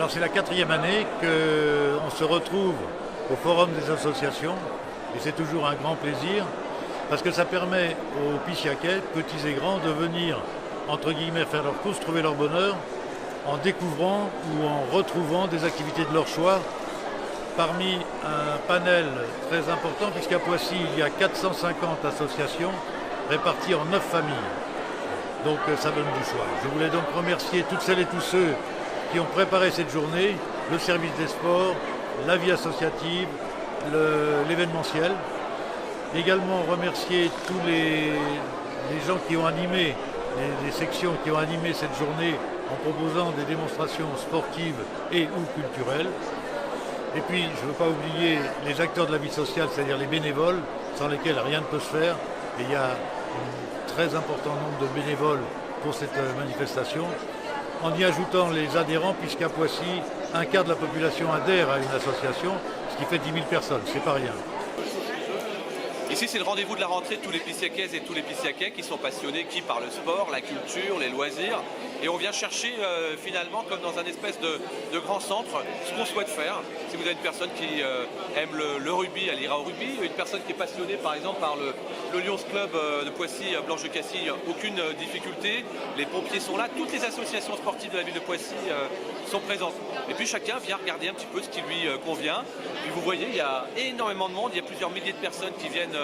Alors c'est la 4e année qu'on se retrouve au Forum des associations et c'est toujours un grand plaisir parce que ça permet aux Pissiacais, petits et grands, de venir, entre guillemets, faire leurs courses, trouver leur bonheur en découvrant ou en retrouvant des activités de leur choix parmi un panel très important puisqu'à Poissy il y a 450 associations réparties en 9 familles. Donc ça donne du choix. Je voulais donc remercier toutes celles et tous ceux qui ont préparé cette journée, le service des sports, la vie associative, l'événementiel. Également remercier tous les gens qui ont animé, les sections qui ont animé cette journée en proposant des démonstrations sportives et ou culturelles. Et puis, je ne veux pas oublier les acteurs de la vie sociale, c'est-à-dire les bénévoles, sans lesquels rien ne peut se faire. Et il y a un très important nombre de bénévoles pour cette manifestation, en y ajoutant les adhérents, puisqu'à Poissy, un quart de la population adhère à une association, ce qui fait 10 000 personnes, c'est pas rien. Ici, c'est le rendez-vous de la rentrée de tous les Pissiacaises et tous les Pissiacais qui sont passionnés, qui par le sport, la culture, les loisirs. Et on vient chercher finalement, comme dans un espèce de grand centre, ce qu'on souhaite faire. Si vous avez une personne qui aime le rugby, elle ira au rugby. Une personne qui est passionnée par exemple par le Lions Club de Poissy, Blanche de Cassis, aucune difficulté. Les pompiers sont là, toutes les associations sportives de la ville de Poissy sont présentes. Et puis chacun vient regarder un petit peu ce qui lui convient. Puis vous voyez, il y a énormément de monde, il y a plusieurs milliers de personnes qui viennent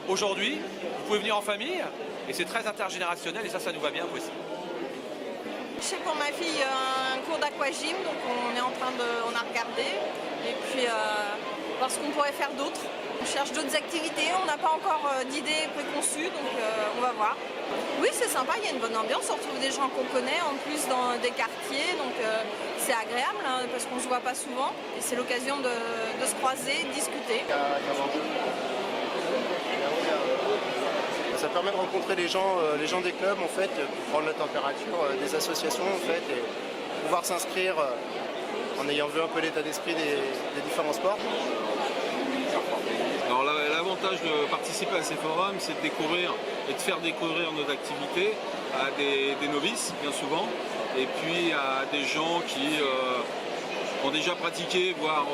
aujourd'hui. Vous pouvez venir en famille et c'est très intergénérationnel et ça nous va bien Poissy. J'ai pour ma fille un cours d'aquagym, donc on a regardé et puis voir ce qu'on pourrait faire d'autre. On cherche d'autres activités, on n'a pas encore d'idées préconçues, donc on va voir. Oui, c'est sympa, il y a une bonne ambiance, on retrouve des gens qu'on connaît en plus dans des quartiers, donc c'est agréable hein, parce qu'on ne se voit pas souvent et c'est l'occasion de se croiser, de discuter. Ça permet de rencontrer les gens des clubs en fait, prendre la température des associations en fait et pouvoir s'inscrire en ayant vu un peu l'état d'esprit des différents sports. Alors l'avantage de participer à ces forums, c'est de découvrir et de faire découvrir nos activités à des novices bien souvent et puis à des gens qui ont déjà pratiqué, voire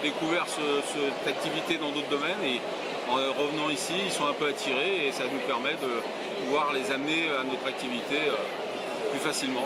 découvert cette activité dans d'autres domaines. Et en revenant ici, ils sont un peu attirés et ça nous permet de pouvoir les amener à notre activité plus facilement.